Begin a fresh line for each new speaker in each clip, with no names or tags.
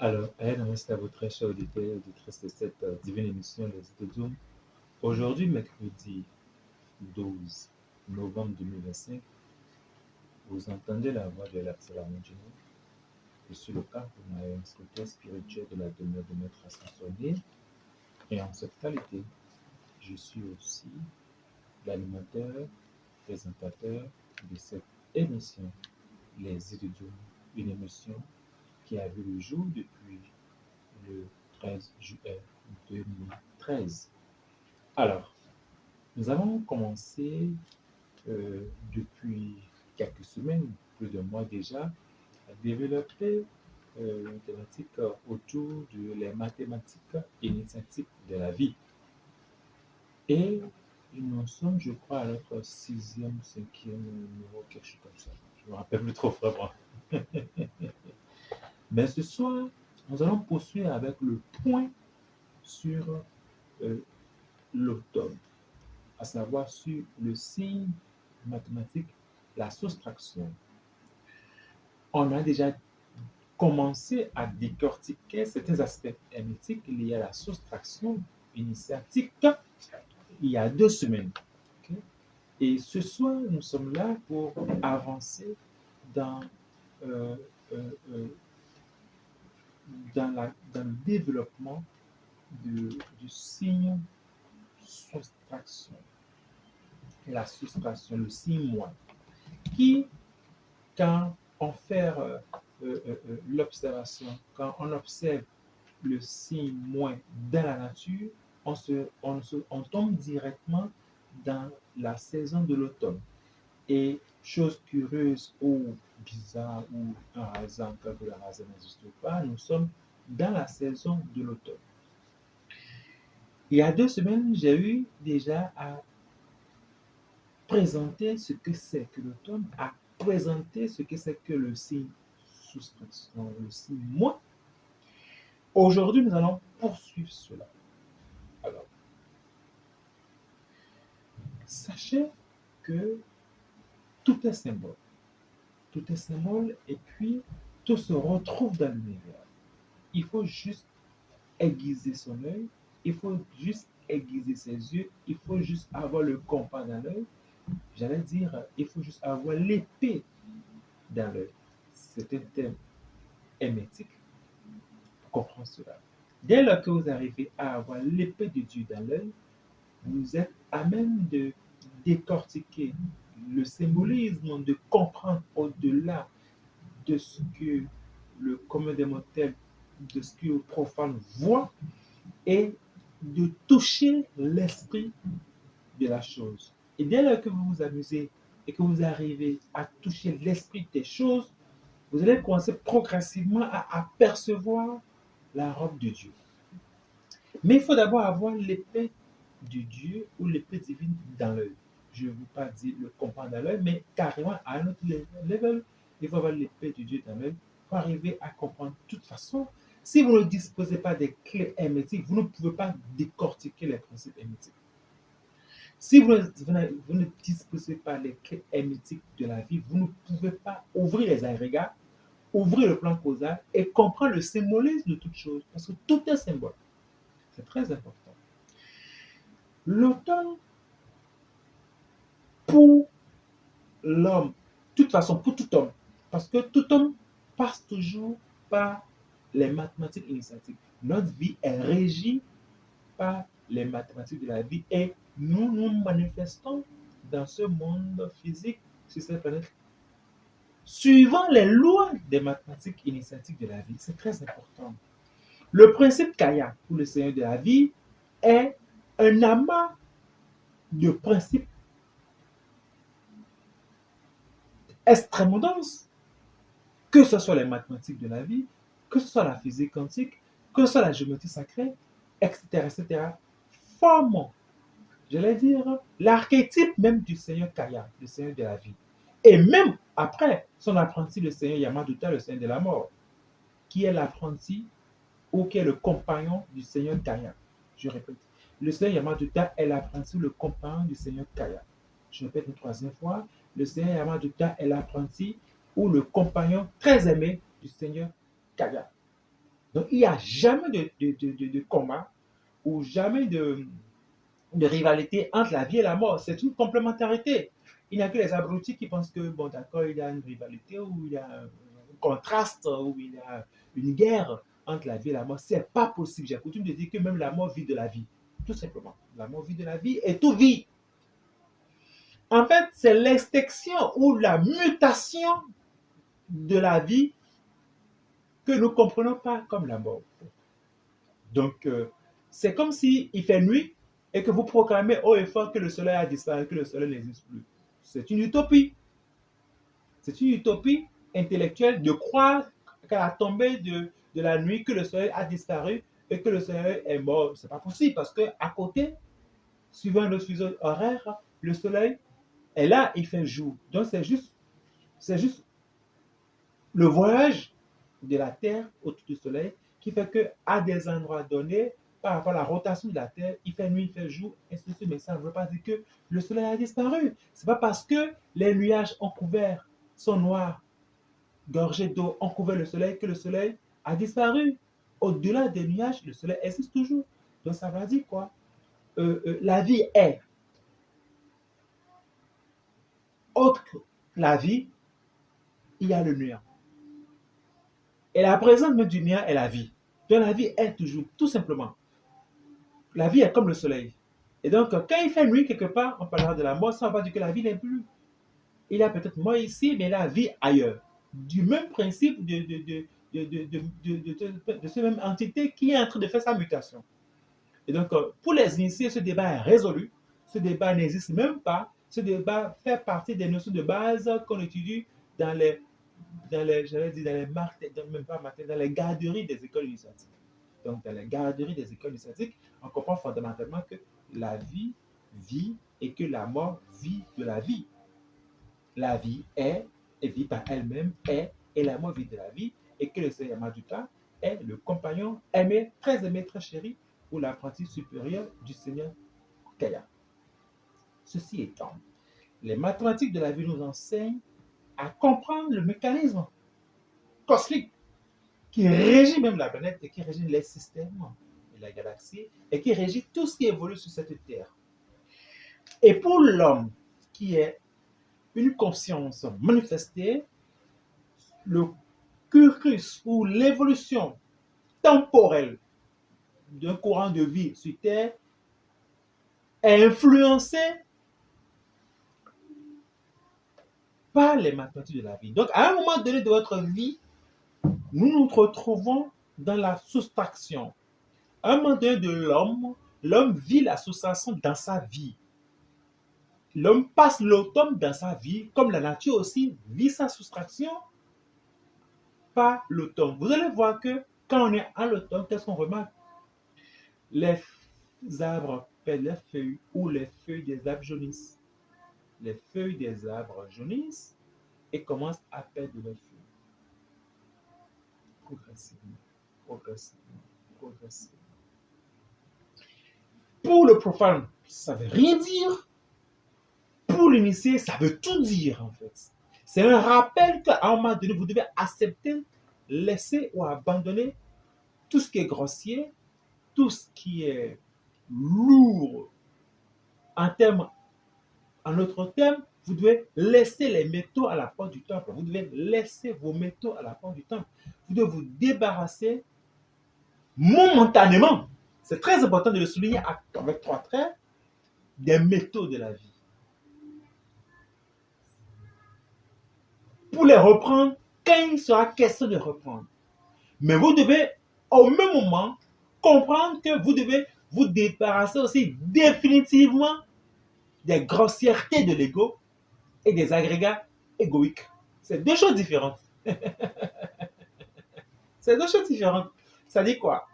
Alors, namaste à vous très chers auditeurs et auditrices de cette divine émission Les Studios. Aujourd'hui, mercredi 12 novembre 2025, vous entendez la voix de l'Absalom Djinni. Je suis le cas pour ma instructeur spirituel de la demeure de maître ascensionné. Et en cette qualité, je suis aussi l'animateur, présentateur de cette émission Les Studios, une émission qui a vu le jour depuis le 13 juillet 2013. Alors, nous avons commencé depuis quelques semaines, plus d'un mois déjà, à développer une thématique autour de les mathématiques initiatiques de la vie. Et nous sommes, je crois, à notre sixième, cinquième numéro, quelque chose comme ça. Je ne me rappelle plus trop vraiment. Mais ce soir, nous allons poursuivre avec le point sur euh, l'automne, à savoir sur le signe mathématique, la soustraction. On a déjà commencé à décortiquer certains aspects hermétiques liés à la soustraction initiatique il y a 2 semaines. Okay? Et ce soir, nous sommes là pour avancer dans, euh, euh, euh, dans le développement du signe soustraction. La soustraction, le signe moins, qui, quand on fait l'observation, quand on observe le signe moins dans la nature, on tombe directement dans la saison de l'automne. Et chose curieuse ou bizarre ou un hasard, quand le hasard n'existe pas, nous sommes dans la saison de l'automne. Il y a 2 semaines, j'ai eu déjà à présenter ce que c'est que l'automne, à présenter ce que c'est que le signe soustraction, le signe moins. Aujourd'hui, nous allons poursuivre cela. Alors, sachez que tout est symbole. Tout est symbole et puis tout se retrouve dans l'univers. Il faut juste aiguiser son œil, il faut juste aiguiser ses yeux, il faut juste avoir le compas dans l'œil. J'allais dire, il faut juste avoir l'épée dans l'œil. C'est un thème hermétique pour comprendre cela. Dès lors que vous arrivez à avoir l'épée de Dieu dans l'œil, vous êtes à même de décortiquer le symbolisme, de comprendre au-delà de ce que le commun des mortels, de ce que le profane voit, et de toucher l'esprit de la chose. Et dès lors que vous vous amusez et que vous arrivez à toucher l'esprit des choses, vous allez commencer progressivement à apercevoir la robe de Dieu. Mais il faut d'abord avoir l'épée de Dieu ou l'épée divine dans l'œil. Je ne veux pas dire le comprendre dans l'œil, mais carrément à un autre level, il faut avoir l'épée de Dieu dans l'œil pour arriver à comprendre. De toute façon, si vous ne disposez pas des clés hermétiques, vous ne pouvez pas décortiquer les principes hermétiques. Si vous ne disposez pas des clés hermétiques de la vie, vous ne pouvez pas ouvrir les agrégats, ouvrir le plan causal et comprendre le symbolisme de toute chose, parce que tout est symbole. C'est très important. L'automne, pour l'homme, de toute façon, pour tout homme, parce que tout homme passe toujours par les mathématiques initiatiques. Notre vie est régie par les mathématiques de la vie et nous nous manifestons dans ce monde physique, sur cette planète, suivant les lois des mathématiques initiatiques de la vie. C'est très important. Le principe Kaya pour le Seigneur de la vie est un amas de principes extrêmement denses, que ce soit les mathématiques de la vie, que ce soit la physique quantique, que ce soit la géométrie sacrée, etc., etc., forment, j'allais dire, l'archétype même du Seigneur Kaya, le Seigneur de la vie. Et même après son apprenti, le Seigneur Yamaduta, le Seigneur de la mort, qui est l'apprenti ou qui est le compagnon du Seigneur Kaya. Je répète, le Seigneur Yamaduta est l'apprenti ou le compagnon du Seigneur Kaya. Je répète une troisième fois, le Seigneur Yamaduta est l'apprenti ou le compagnon très aimé du Seigneur Kaya. Donc, il n'y a jamais de combat ou jamais de rivalité entre la vie et la mort. C'est une complémentarité. Il n'y a que les abrutis qui pensent que, bon, d'accord, il y a une rivalité ou il y a un contraste ou il y a une guerre entre la vie et la mort. C'est pas possible. J'ai coutume de dire que même la mort vit de la vie. Tout simplement. La mort vit de la vie et tout vit. En fait, c'est l'extinction ou la mutation de la vie que nous ne comprenons pas comme la mort. Donc, c'est comme s'il fait nuit et que vous proclamez haut et fort que le soleil a disparu, que le soleil n'existe plus. C'est une utopie. C'est une utopie intellectuelle de croire qu'à la tombée de la nuit, que le soleil a disparu et que le soleil est mort. Ce n'est pas possible parce qu'à côté, suivant le fuseau horaire, le soleil est là, il fait jour. Donc, c'est juste le voyage de la Terre autour du Soleil qui fait qu'à des endroits donnés, par rapport à la rotation de la Terre, il fait nuit, il fait jour, et ceci, mais ça ne veut pas dire que le Soleil a disparu. Ce n'est pas parce que les nuages ont couvert, sont noirs, gorgés d'eau, ont couvert le Soleil que le Soleil a disparu. Au-delà des nuages, le Soleil existe toujours. Donc ça veut dire quoi? La vie est autre que la vie, il y a le néant. Et la présence même du néant est la vie. Donc la vie est toujours, tout simplement. La vie est comme le soleil. Et donc, quand il fait nuit quelque part, on parlera de la mort, ça ne va pas dire que la vie n'est plus. Il y a peut-être mort ici, mais la vie ailleurs. Du même principe de cette même entité qui est en train de faire sa mutation. Et donc, pour les initiés, ce débat est résolu. Ce débat n'existe même pas. Ce débat fait partie des notions de base qu'on étudie dans j'allais dire, même pas dans les garderies des écoles initiatiques. Donc, dans les garderies des écoles initiatiques, on comprend fondamentalement que la vie vit et que la mort vit de la vie. La vie est et vit par elle-même, et la mort vit de la vie, et que le Seigneur Maduka est le compagnon aimé, très chéri, ou l'apprenti supérieur du Seigneur Kaya. Ceci étant, les mathématiques de la vie nous enseignent à comprendre le mécanisme cosmique qui régit même la planète et qui régit les systèmes et la galaxie et qui régit tout ce qui évolue sur cette Terre. Et pour l'homme qui est une conscience manifestée, le cursus ou l'évolution temporelle d'un courant de vie sur Terre est influencé par les mathématiques de la vie. Donc, à un moment donné de votre vie, nous nous retrouvons dans la soustraction. À un moment donné de l'homme vit la soustraction dans sa vie. L'homme passe l'automne dans sa vie, comme la nature aussi vit sa soustraction par l'automne. Vous allez voir que quand on est à l'automne, qu'est-ce qu'on remarque? Les arbres perdent les feuilles ou les feuilles des arbres jaunissent. Les feuilles des arbres jaunissent et commencent à perdre leurs feuilles. Progressivement, progressivement, progressivement. Pour le profane, ça ne veut rien dire. Pour l'initié, ça veut tout dire en fait. C'est un rappel qu'à un moment donné, vous devez accepter, laisser ou abandonner tout ce qui est grossier, tout ce qui est lourd en autre terme, vous devez laisser les métaux à la porte du temple. Vous devez laisser vos métaux à la porte du temple. Vous devez vous débarrasser momentanément. C'est très important de le souligner avec 3 traits, des métaux de la vie. Pour les reprendre quand il sera question de reprendre. Mais vous devez au même moment comprendre que vous devez vous débarrasser aussi définitivement des grossièretés de l'ego et des agrégats égoïques. C'est deux choses différentes. C'est deux choses différentes. Ça dit quoi?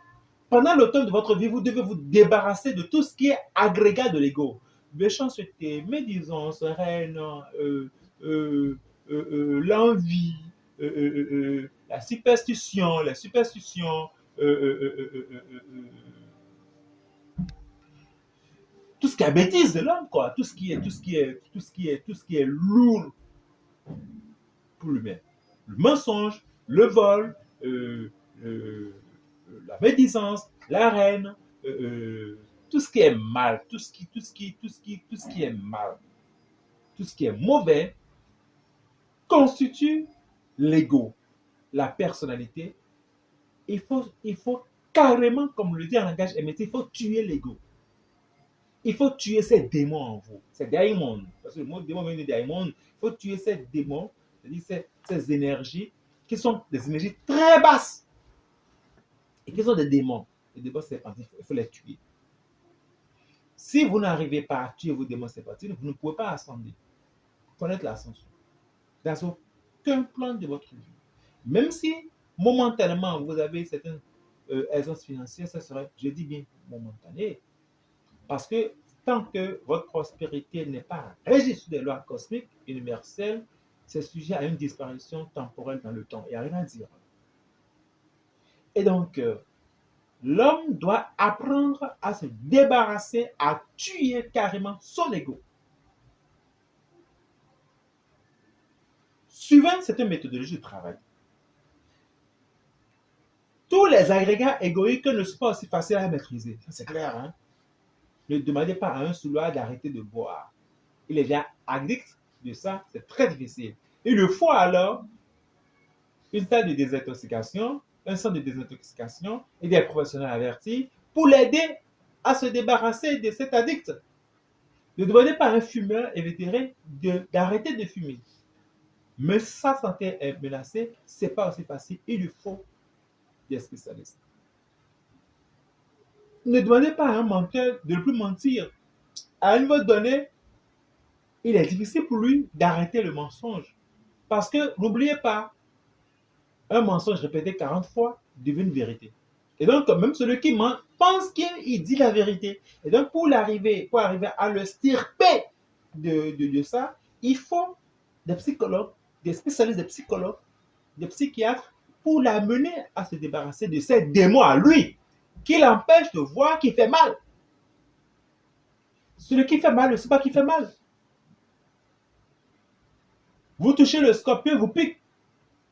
Pendant l'automne de votre vie, vous devez vous débarrasser de tout ce qui est agrégat de l'ego. Méchanceté, médisance, haine, l'envie, la superstition, tout ce qui est bêtise de l'homme, quoi. Tout ce qui est lourd pour l'humain. Le mensonge, le vol, la médisance, la reine, tout ce qui est mal, tout ce qui est mal, tout ce qui est mauvais constitue l'ego, la personnalité. Il faut carrément, comme le dit en langage MT, il faut tuer l'ego. Il faut tuer ces démons en vous, ces daimons. Parce que le mot démon vient de daimon. Il faut tuer ces démons, c'est-à-dire ces énergies qui sont des énergies très basses et qui sont des démons. Les démons serpentiques, il faut les tuer. Si vous n'arrivez pas à tuer vos démons serpentiques, vous ne pouvez pas ascender, connaître l'ascension. Dans aucun plan de votre vie. Même si momentanément vous avez certaines aisances financières, ça serait, je dis bien, momentané. Parce que tant que votre prospérité n'est pas régie sur des lois cosmiques universelles, c'est sujet à une disparition temporelle dans le temps. Il n'y a rien à dire. Et donc, l'homme doit apprendre à se débarrasser, à tuer carrément son ego. Suivant cette méthodologie de travail, tous les agrégats égoïques ne sont pas aussi faciles à maîtriser. Ça, c'est clair, hein? Ne demandez pas à un sourd d'arrêter de boire. Il est déjà addict de ça, c'est très difficile. Il le faut alors une salle de désintoxication, un centre de désintoxication et des professionnels avertis pour l'aider à se débarrasser de cet addict. Ne demandez pas à un fumeur invétéré d'arrêter de fumer. Mais sa santé est menacée, ce n'est pas aussi facile. Il lui faut des spécialistes. Ne demandez pas à un menteur de ne plus mentir. À un niveau donné, il est difficile pour lui d'arrêter le mensonge. Parce que, n'oubliez pas, un mensonge répété 40 fois devient une vérité. Et donc, même celui qui ment pense qu'il dit la vérité. Et donc, pour arriver à le stirper de ça, il faut des psychologues, des spécialistes, des psychologues, des psychiatres pour l'amener à se débarrasser de ces démons à lui, qui l'empêchent de voir qu'il fait mal. Celui qui fait mal ne sait pas qu'il fait mal. Vous touchez le scorpion, vous pique.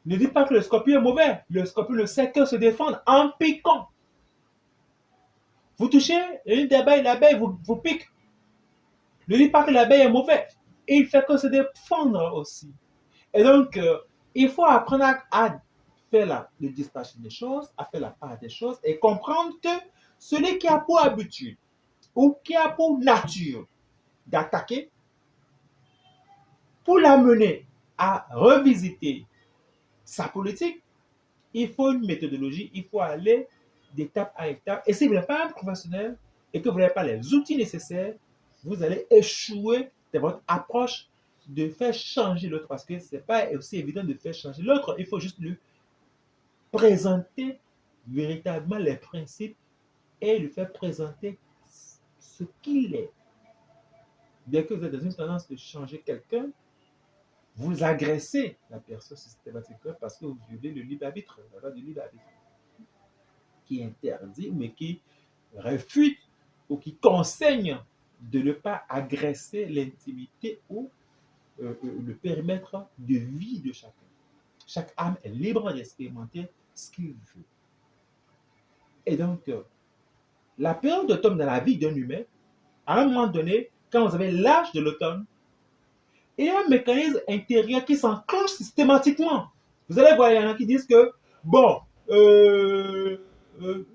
Ne dites pas que le scorpion est mauvais. Le scorpion ne sait que se défendre en piquant. Vous touchez une abeille, l'abeille vous pique. Ne dites pas que l'abeille est mauvais. Il fait que se défendre aussi. Et donc, il faut apprendre à faire le dispatch des choses, à faire la part des choses et comprendre que celui qui a pour habitude ou qui a pour nature d'attaquer, pour l'amener à revisiter sa politique, il faut une méthodologie, il faut aller d'étape à étape. Et si vous n'êtes pas un professionnel et que vous n'avez pas les outils nécessaires, vous allez échouer dans votre approche de faire changer l'autre parce que ce n'est pas aussi évident de faire changer l'autre. Il faut juste lui présenter véritablement les principes et lui faire présenter ce qu'il est. Bien que vous êtes dans une tendance de changer quelqu'un, vous agressez la personne systématiquement parce que vous violez le libre arbitre, la loi du libre arbitre, qui interdit, mais qui réfute ou qui conseille de ne pas agresser l'intimité ou le périmètre de vie de chacun. Chaque âme est libre d'expérimenter ce qu'il veut. Et donc, la période d'automne dans la vie d'un humain, à un moment donné, quand vous avez l'âge de l'automne, il y a un mécanisme intérieur qui s'enclenche systématiquement. Vous allez voir, il y en a qui disent que, bon,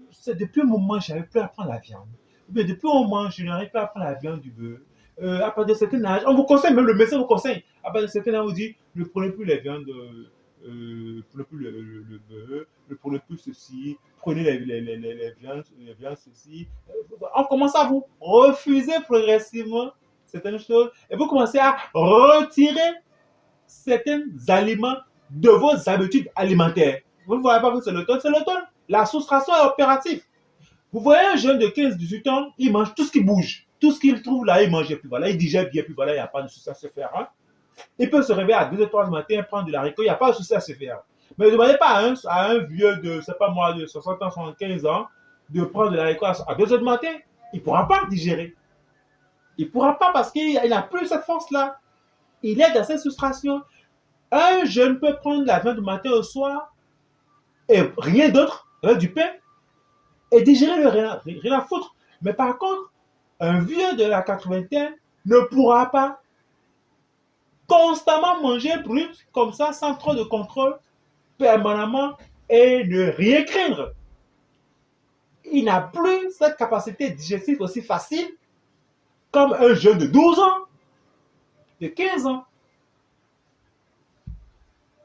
c'est depuis un moment, je n'arrive plus à prendre la viande. Mais depuis un moment, je n'arrive plus à prendre la viande du bœuf. À partir de certain âge, on vous conseille, même le médecin vous conseille. À partir de certain âge, on vous dit, ne prenez plus les viandes, ne prenez plus le bœuf, ne prenez plus ceci, prenez les viandes ceci. On commence à vous refuser progressivement certaines choses et vous commencez à retirer certains aliments de vos habitudes alimentaires. Vous ne voyez pas que c'est l'automne. La soustraction est opérative. Vous voyez un jeune de 15-18 ans, il mange tout ce qui bouge. Tout ce qu'il trouve là, il mange. Et puis voilà, il digère bien. Puis voilà, il n'y a pas de souci à se faire. Hein? Il peut se réveiller à 2h-3 du matin, prendre de l'haricot. Il n'y a pas de souci à se faire. Mais ne demandez pas à un vieux de, c'est pas moi, de 60 ans, 75 ans, de prendre de l'haricot à 2h du matin. Il ne pourra pas digérer. Il ne pourra pas parce qu'il n'a plus cette force-là. Il est dans cette soustraction. Un jeune peut prendre la viande du matin au soir et rien d'autre, du pain. et digérer le rien à foutre. Mais par contre, un vieux de la 80 ne pourra pas constamment manger brut comme ça, sans trop de contrôle, permanemment, et ne rien craindre. Il n'a plus cette capacité digestive aussi facile comme un jeune de 12 ans, de 15 ans.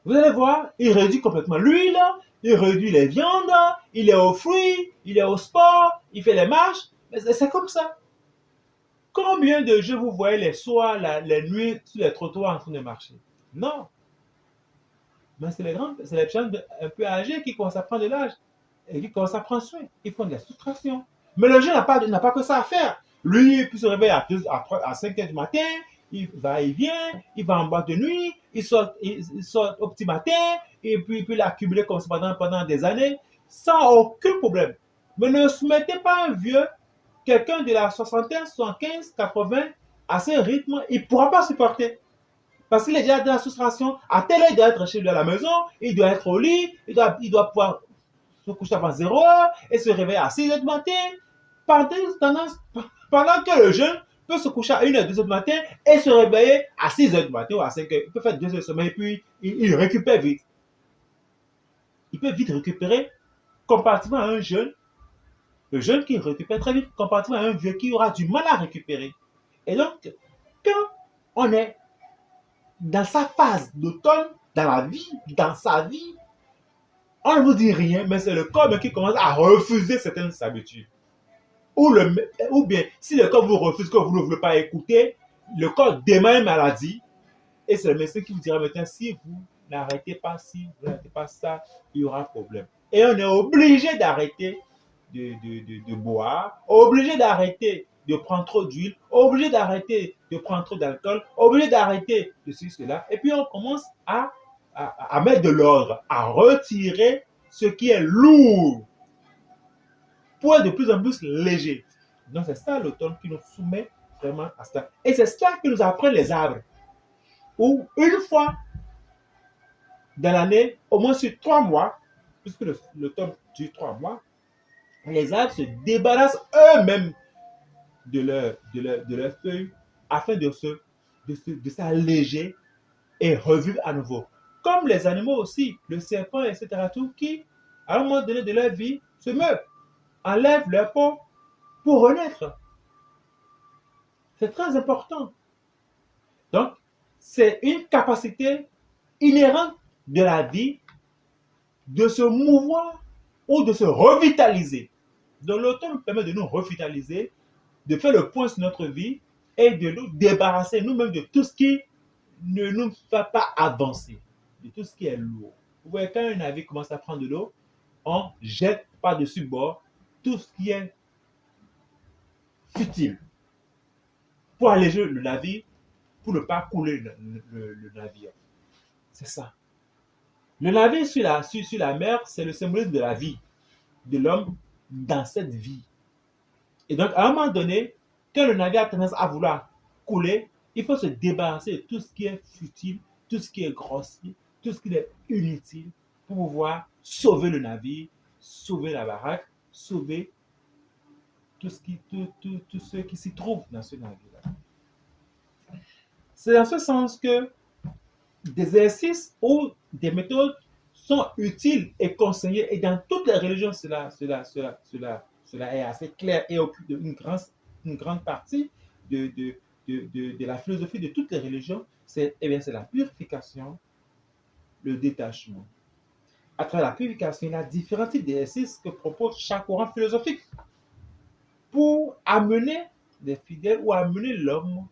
Vous allez voir, il réduit complètement l'huile, il réduit les viandes, il est aux fruits, il est au sport, il fait les marches. Mais c'est comme ça. Combien de jeunes vous voyez les soirs, les nuits, sur les trottoirs en train de marcher? Non. Mais c'est les gens un peu âgés qui commencent à prendre de l'âge et qui commencent à prendre soin. Ils font de la soustraction. Mais le jeune n'a pas que ça à faire. Lui, il peut se réveiller à 5 heures du matin, il va et vient, il va en boîte de nuit, il sort au petit matin, et puis il peut l'accumuler comme ça pendant des années, sans aucun problème. Mais ne soumettez pas un vieux, quelqu'un de la soixantaine, 75, 80, à ce rythme, il ne pourra pas supporter. Parce qu'il est déjà dans la soustraction. À telle heure, il doit être chez lui à la maison, il doit être au lit, il doit pouvoir se coucher avant 0 heure et se réveiller à 6 heures du matin. Pendant que le jeune peut se coucher à 1 heure, 2 heures du matin et se réveiller à 6 heures du matin ou à 5 heures. Il peut faire 2 heures de sommeil et puis il récupère vite. Il peut vite récupérer comparativement à un jeune. Le jeune qui récupère très vite comparativement à un vieux qui aura du mal à récupérer. Et donc, quand on est dans sa phase d'automne, dans sa vie, on ne vous dit rien, mais c'est le corps qui commence à refuser certaines habitudes. Ou bien, si le corps vous refuse, que vous ne voulez pas écouter, le corps démarre une maladie, et c'est le médecin qui vous dira maintenant, si vous n'arrêtez pas ça, il y aura un problème. Et on est obligé d'arrêter de boire, obligé d'arrêter de prendre trop d'huile, obligé d'arrêter de prendre trop d'alcool, obligé d'arrêter de cela. Et puis on commence à mettre de l'ordre, à retirer ce qui est lourd pour être de plus en plus léger. Donc c'est ça l'automne qui nous soumet vraiment à cela. Et c'est cela que nous apprennent les arbres. Où une fois dans l'année, au moins sur 3 mois, puisque l'automne dure 3 mois, les arbres se débarrassent eux-mêmes de leurs feuilles afin de s'alléger et revivre à nouveau. Comme les animaux aussi, le serpent, etc., tout qui, à un moment donné de leur vie, se meurent, enlèvent leur peau pour renaître. C'est très important. Donc, c'est une capacité inhérente de la vie de se mouvoir ou de se revitaliser. Donc, l'automne nous permet de nous revitaliser, de faire le point sur notre vie et de nous débarrasser nous-mêmes de tout ce qui ne nous fait pas avancer, de tout ce qui est lourd. Vous voyez, quand un navire commence à prendre de l'eau, on jette par-dessus bord tout ce qui est futile pour alléger le navire, pour ne pas couler le navire. C'est ça. Le navire sur la mer, c'est le symbolisme de la vie de l'homme dans cette vie. Et donc, à un moment donné, quand le navire a tendance à vouloir couler, il faut se débarrasser de tout ce qui est futile, tout ce qui est grossier, tout ce qui est inutile pour pouvoir sauver le navire, sauver la baraque, sauver tout ce qui s'y trouve dans ce navire-là. C'est dans ce sens que des exercices ou des méthodes sont utiles et conseillées. Et dans toutes les religions, cela est assez clair et occupe une grande partie de la philosophie de toutes les religions. C'est la purification, le détachement. À travers la purification, il y a différents types d'exercices que propose chaque courant philosophique pour amener les fidèles ou amener l'homme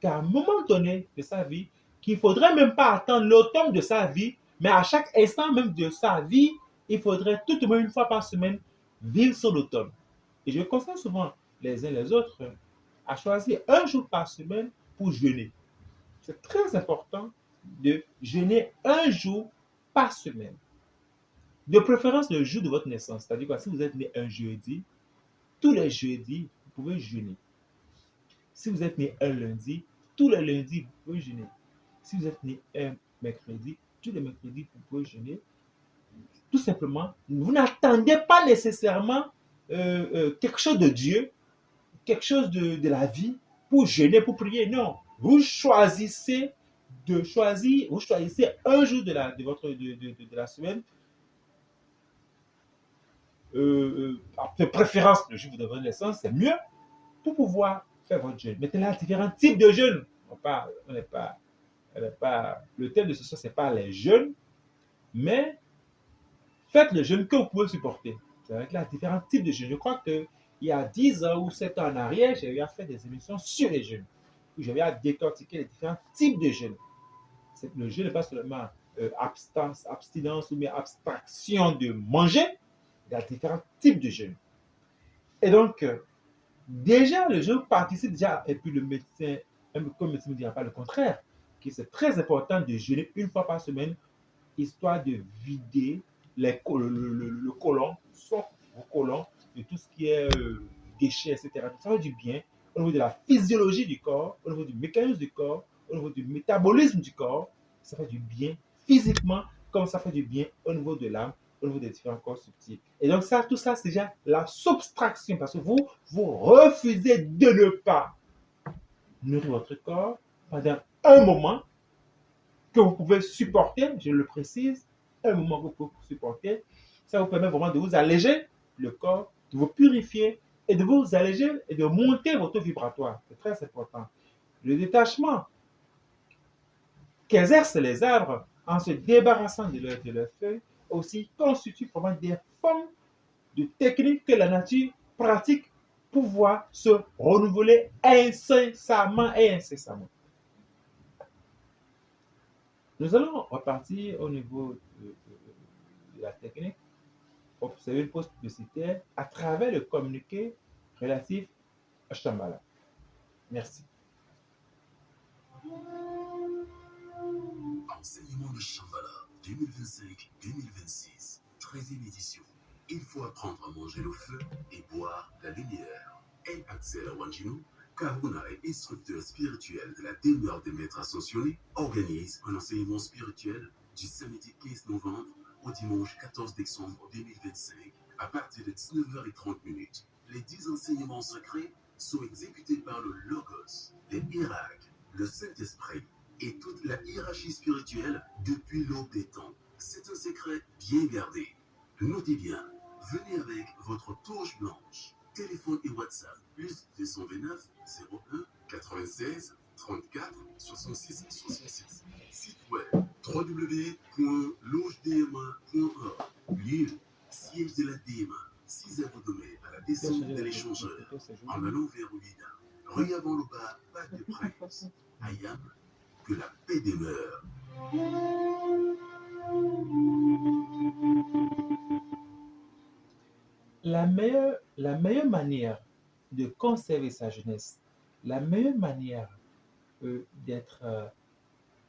qu'à un moment donné de sa vie, qu'il ne faudrait même pas attendre l'automne de sa vie, mais à chaque instant même de sa vie, il faudrait tout au moins une fois par semaine vivre son automne. Et je conseille souvent les uns les autres à choisir un jour par semaine pour jeûner. C'est très important de jeûner un jour par semaine. De préférence le jour de votre naissance. C'est-à-dire que si vous êtes né un jeudi, tous les jeudis, vous pouvez jeûner. Si vous êtes né un lundi, tous les lundis, vous pouvez jeûner. Si vous êtes né un mercredi, tous les mercredis, vous pouvez jeûner. Tout simplement, vous n'attendez pas nécessairement quelque chose de Dieu, quelque chose de la vie pour jeûner, pour prier. Non, vous choisissez vous choisissez un jour de la semaine, de préférence le jour où vous avez naissance, c'est mieux pour pouvoir faire votre jeûne. Maintenant, il y a différents types de jeûnes. Le thème de ce soir, ce n'est pas les jeûnes, mais faites le jeûne que vous pouvez supporter. C'est vrai qu'il y a différents types de jeûnes. Je crois qu'il y a 10 ans ou 7 ans en arrière, j'avais fait des émissions sur les jeûnes, où j'avais à décortiquer les différents types de jeûnes. Le jeûne n'est pas seulement abstinence ou bien abstraction de manger, il y a différents types de jeûnes. Et donc, déjà, le jeûne participe déjà, et puis le médecin, comme le médecin ne dira pas le contraire, que c'est très important de jeûner une fois par semaine, histoire de vider le côlon, sauf le côlon, de tout ce qui est déchets, etc. Ça fait du bien au niveau de la physiologie du corps, au niveau du mécanisme du corps, au niveau du métabolisme du corps. Ça fait du bien physiquement, comme ça fait du bien au niveau de l'âme, au niveau des différents corps subtils. Et donc ça, tout ça, c'est déjà la subtraction, parce que vous refusez de ne pas nourrir votre corps pendant un moment que vous pouvez supporter, je le précise, un moment que vous pouvez supporter. Ça vous permet vraiment de vous alléger le corps, de vous purifier et de vous alléger et de monter votre vibratoire. C'est très important. Le détachement qu'exercent les arbres en se débarrassant de leurs feuilles aussi constitue vraiment des formes de techniques que la nature pratique pour pouvoir se renouveler incessamment et incessamment. Nous allons repartir au niveau de la technique, observer une pause publicitaire à travers le communiqué relatif à Shambhala. Merci.
Enseignement de Shambhala 2025-2026, 13e édition. Il faut apprendre à manger le feu et boire la lumière. El Axel Wanjino, Kahuna et instructeur spirituel de la demeure des maîtres ascensionnés, organise un enseignement spirituel du samedi 15 novembre au dimanche 14 décembre 2025 à partir de 19h30. Les 10 enseignements sacrés sont exécutés par le Logos, les Hirak, le Saint-Esprit et toute la hiérarchie spirituelle depuis l'aube des temps. C'est un secret bien gardé. Notez bien, venez avec votre torche blanche. Téléphone et WhatsApp plus 229 01 96 34 66 66. Site web www.logedma.org. Lieu, siège de la DMA, 6 heures de mai à la descente de l'échangeur, en allant vers Olida. Rue avant le bas, pas de prince. Ayam, que la paix demeure.
La meilleure manière de conserver sa jeunesse, la meilleure manière d'être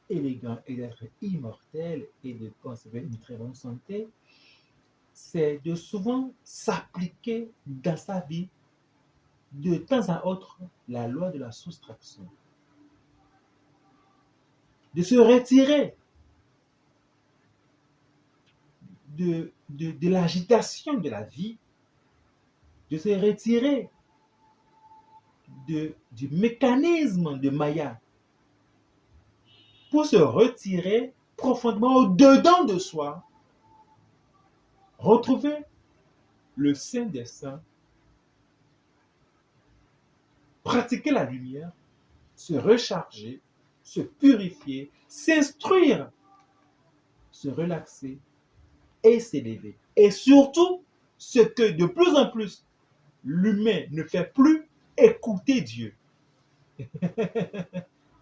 élégant et d'être immortel et de conserver une très bonne santé, c'est de souvent s'appliquer dans sa vie de temps à autre la loi de la soustraction. De se retirer de l'agitation de la vie, de se retirer du mécanisme de Maya pour se retirer profondément au-dedans de soi, retrouver le Saint des Saints, pratiquer la lumière, se recharger, se purifier, s'instruire, se relaxer et s'élever. Et surtout, ce que de plus en plus l'humain ne fait plus, écouter Dieu.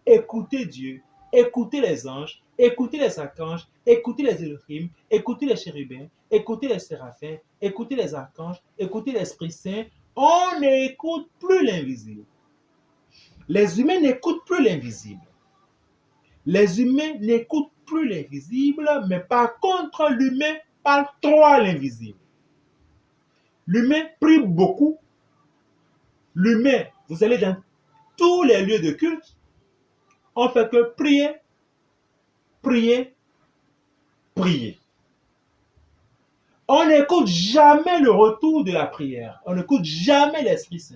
Écouter Dieu, écouter les anges, écouter les archanges, écouter les élohim, écouter les chérubins, écouter les séraphins, écouter les archanges, écouter l'Esprit Saint. On n'écoute plus l'invisible. Les humains n'écoutent plus l'invisible. Les humains n'écoutent plus l'invisible, mais par contre, l'humain parle trop à l'invisible. L'humain prie beaucoup. L'humain, vous allez dans tous les lieux de culte, on fait que prier, prier, prier. On n'écoute jamais le retour de la prière. On n'écoute jamais l'Esprit Saint.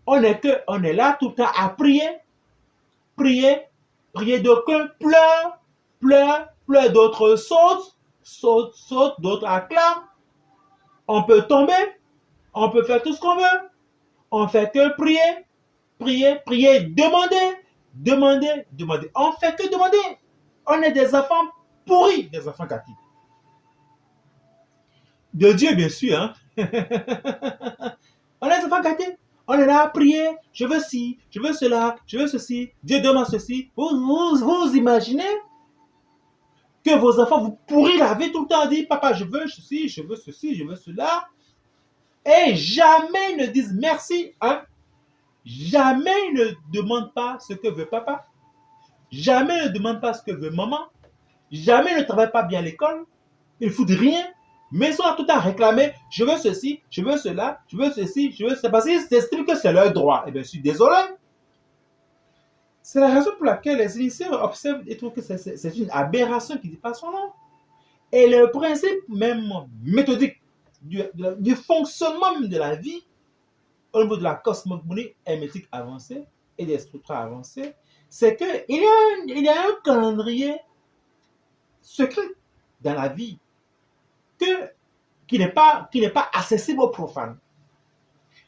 On est là tout le temps à prier, prier, prier. D'aucuns pleurent, pleurent, pleurent. D'autres sautent, sautent, sautent. D'autres acclament. On peut tomber. On peut faire tout ce qu'on veut. On fait que prier, prier, prier, demander, demander, demander. On fait que demander. On est des enfants pourris, des enfants gâtés. De Dieu, bien sûr. Hein? On est des enfants gâtés. On est là à prier. Je veux ci, je veux cela, je veux ceci. Dieu demande ceci. Vous imaginez que vos enfants vous pourrissent la vie tout le temps, disent papa, je veux ceci, je veux ceci, je veux cela. Et jamais ne disent merci. Hein? Jamais ne demande pas ce que veut papa. Jamais ne demande pas ce que veut maman. Jamais ne travaille pas bien à l'école. Ils ne foutent rien. Mais ils sont tout à réclamer, je veux ceci, je veux cela, je veux ceci, je veux cela. Parce qu'ils estiment que c'est leur droit. Eh bien, je suis désolé. C'est la raison pour laquelle les initiés observent et trouvent que c'est une aberration qui ne dit pas son nom. Et le principe même méthodique du fonctionnement même de la vie au niveau de la cosmogonie hermétique avancée et des structures avancées, c'est qu'il y a un calendrier secret dans la vie qui n'est pas accessible aux profanes.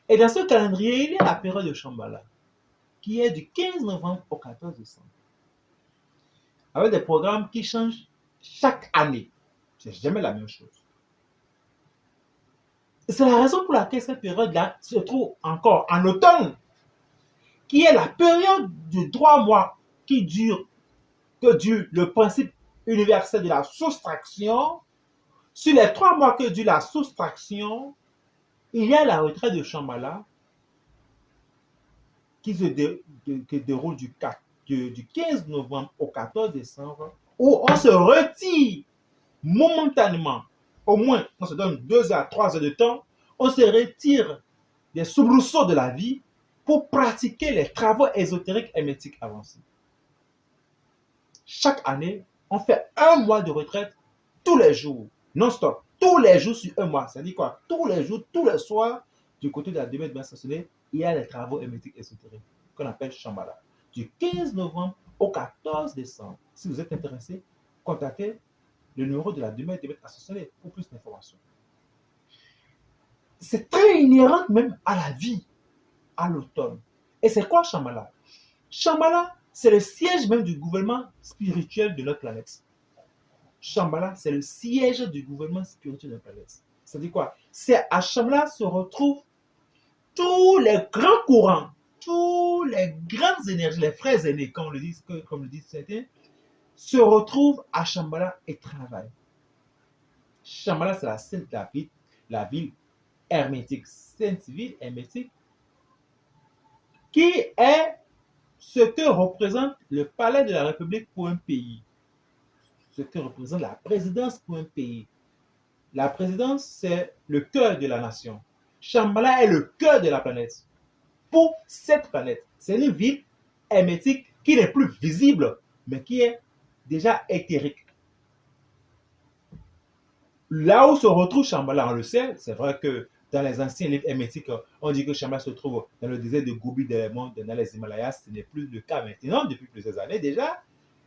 Et dans ce calendrier, il y a la période de Shambhala, qui est du 15 novembre au 14 décembre. Avec des programmes qui changent chaque année. C'est jamais la même chose. C'est la raison pour laquelle cette période-là se trouve encore en automne, qui est la période de 3 mois que dure le principe universel de la soustraction. Sur les 3 mois que dure la soustraction, il y a la retraite de Shambhala qui se déroule du 15 novembre au 14 décembre, où on se retire momentanément, au moins on se donne 2 à 3 heures de temps, on se retire des soubresauts de la vie pour pratiquer les travaux ésotériques hermétiques avancés. Chaque année, on fait 1 mois de retraite tous les jours, non-stop, tous les jours sur 1 mois. Ça dit quoi? Tous les jours, tous les soirs, du côté de la demeure de Massassolé, il y a les travaux hermétiques ésotériques qu'on appelle Shambhala. Du 15 novembre au 14 décembre. Si vous êtes intéressé, contactez le numéro de la demeure de Massassolé pour plus d'informations. C'est très inhérent même à la vie, à l'automne. Et c'est quoi Shambhala? Shambhala, c'est le siège même du gouvernement spirituel de notre planète. Shambhala, c'est le siège du gouvernement spirituel de notre planète. Ça dit quoi? C'est à Shambhala se retrouvent tous les grands courants, tous les grandes énergies, les frères aînés, comme le disent certains, se retrouvent à Shambhala et travaillent. Shambhala, c'est la sainte la ville hermétique, sainte ville hermétique, qui est ce que représente le palais de la République pour un pays, ce que représente la présidence pour un pays. La présidence, c'est le cœur de la nation. Shambhala est le cœur de la planète. Pour cette planète, c'est une ville hermétique qui n'est plus visible, mais qui est déjà éthérique. Là où se retrouve Shambhala, on le sait, c'est vrai que dans les anciens livres hermétiques, on dit que Shambhala se trouve dans le désert de Gobi, dans les Himalayas. Ce n'est plus le cas maintenant, depuis plusieurs années déjà.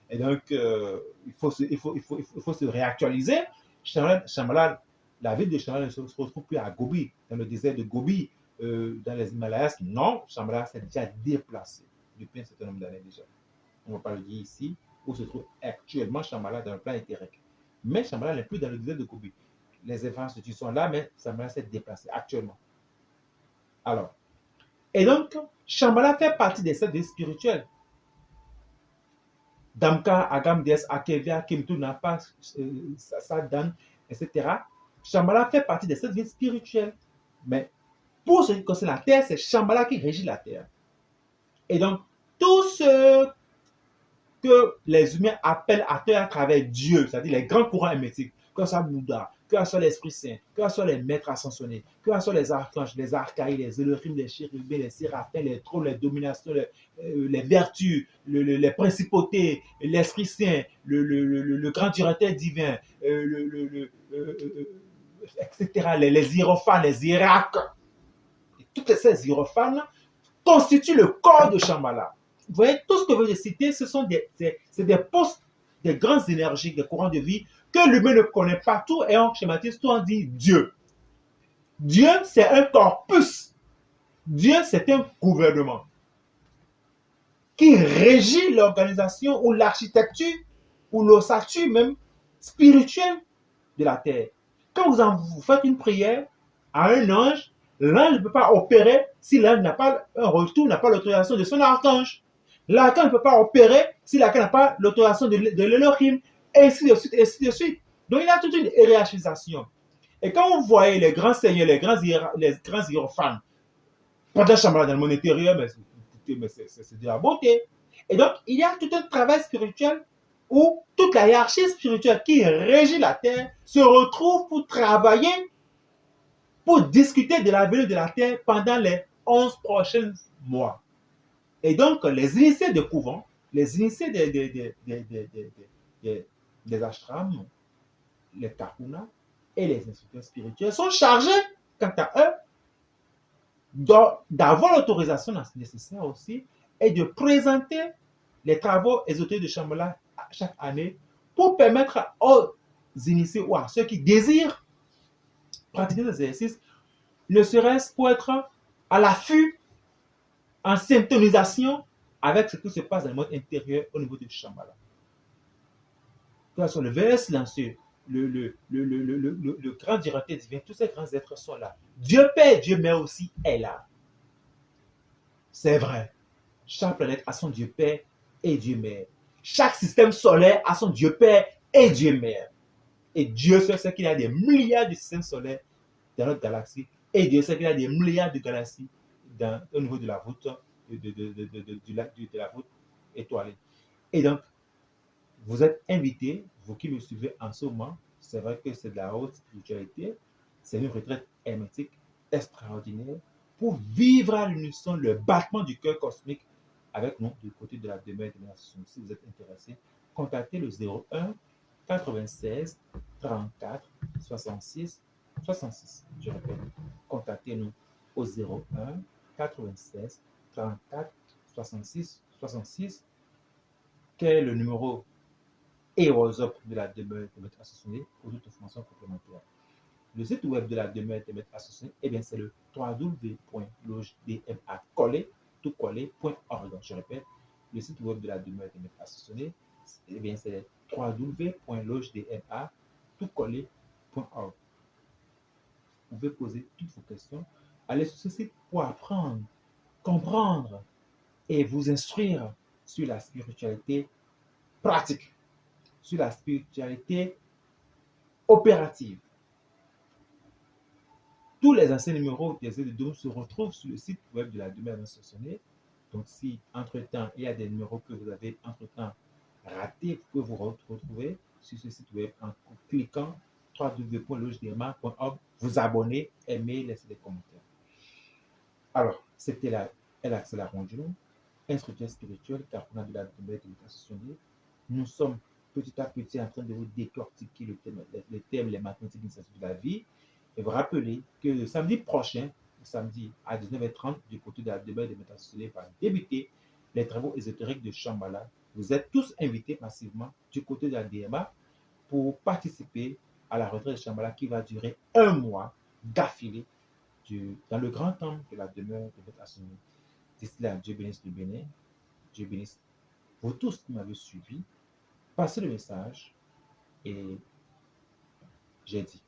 Et donc, il faut se réactualiser. Shambhala, la ville de Shambhala ne se retrouve plus à Gobi, dans le désert de Gobi, dans les Himalayas. Non, Shambhala s'est déjà déplacé depuis un certain nombre d'années déjà. On ne va pas le dire ici, où se trouve actuellement Shambhala dans le plan éthérique. Mais Shambhala n'est plus dans le désert de Gobi. Les infrastructures sont là, mais Shambhala s'est déplacé actuellement. Alors, et donc, Shambhala fait partie des sept vies spirituelles. Damka, Agam, Des, Akevia, Kimtu, Napa, Sadan, etc. Shambhala fait partie des sept vies spirituelles. Mais pour ce qui concerne la terre, c'est Shambhala qui régit la terre. Et donc, tout ce que les humains appellent à terre à travers Dieu, c'est-à-dire les grands courants hermétiques, comme ça Bouddha, que ce soit l'Esprit Saint, que ce soit les maîtres ascensionnés, que ce soit les archanges, les archaïs, les élohim, les chérubins, les séraphins, les trônes, les dominations, les vertus, les principautés, l'Esprit Saint, le grand directeur divin, etc., les hiérophanes, les hiérarques, toutes ces hiérophanes constituent le corps de Shambhala. Vous voyez, tout ce que je viens de citer, ce sont des postes, des grandes énergies, des courants de vie que l'humain ne connaît pas. Tout et on schématise, tout on dit Dieu. Dieu, c'est un corpus. Dieu, c'est un gouvernement qui régit l'organisation ou l'architecture ou l'ossature même spirituelle de la terre. Quand vous faites une prière à un ange, l'ange ne peut pas opérer si l'ange n'a pas un retour, n'a pas l'autorisation de son archange. L'archange ne peut pas opérer si l'archange n'a pas l'autorisation de l'Elohim, ainsi de suite, ainsi de suite. Donc il y a toute une hiérarchisation. Et quand vous voyez les grands seigneurs, les grands hiérophanes, pendant Shambhala dans le monde intérieur, mais c'est de la beauté. Et donc, il y a tout un travail spirituel où toute la hiérarchie spirituelle qui régit la terre se retrouve pour travailler, pour discuter de l'avenir de la terre pendant les 11 prochains mois. Et donc, les initiés de couvent, les initiés des ashrams, les kahunas et les instructeurs spirituels sont chargés, quant à eux, d'avoir l'autorisation nécessaire aussi et de présenter les travaux ésotériques de Shambhala chaque année pour permettre aux initiés ou à ceux qui désirent pratiquer des exercices, ne serait-ce pour être à l'affût, en syntonisation avec ce qui se passe dans le monde intérieur au niveau de Shambhala. Que ce soit le verre silencieux, le grand directeur divin, tous ces grands êtres sont là. Dieu Père, Dieu Mère aussi est là. C'est vrai. Chaque planète a son Dieu Père et Dieu Mère. Chaque système solaire a son Dieu Père et Dieu Mère. Et Dieu sait qu'il y a des milliards de systèmes solaires dans notre galaxie. Et Dieu sait qu'il y a des milliards de galaxies au niveau de la voûte, de la voûte étoilée. Et donc, vous êtes invités, vous qui me suivez en ce moment, c'est vrai que c'est de la haute spiritualité, c'est une retraite hermétique extraordinaire pour vivre à l'unisson le battement du cœur cosmique avec nous du côté de la demeure de l'association. Si vous êtes intéressé, contactez le 01 96 34 66 66. Je répète, contactez-nous au 01 96 34 66 66. Quel est le numéro et WhatsApp de la demeure de Maître Associé pour toute information complémentaire. Le site web de la demeure de Maître Associé, eh bien, c'est le www.logedma.org. Je répète, le site web de la demeure de Maître Associé, eh bien, c'est www.logedma.org. Vous pouvez poser toutes vos questions. Allez sur ce site pour apprendre, comprendre et vous instruire sur la spiritualité pratique, sur la spiritualité opérative. Tous les anciens numéros des aides de dons se retrouvent sur le site web de la demeure associée. Donc, si entre-temps, il y a des numéros que vous avez entre-temps ratés, vous pouvez vous retrouver sur ce site web en cliquant www.logedma.org, vous abonner, aimer, laisser des commentaires. Alors, c'était la El-Axela Rondinou, instructeur spirituel, Kahuna de la demeure de l'association. Nous sommes petit à petit en train de vous décortiquer le thème, les mathématiques d'initiation de la vie. Et vous rappelez que le samedi prochain, le samedi à 19h30, du côté de la demeure de Maître Associé, va débuter les travaux ésotériques de Shambhala. Vous êtes tous invités massivement du côté de la DMA pour participer à la retraite de Shambhala qui va durer un mois d'affilée dans le grand temple de la demeure de Maître Associé. D'ici là, Dieu bénisse le Bénin. Dieu bénisse vous tous qui m'avez suivi. Passez le message et j'ai dit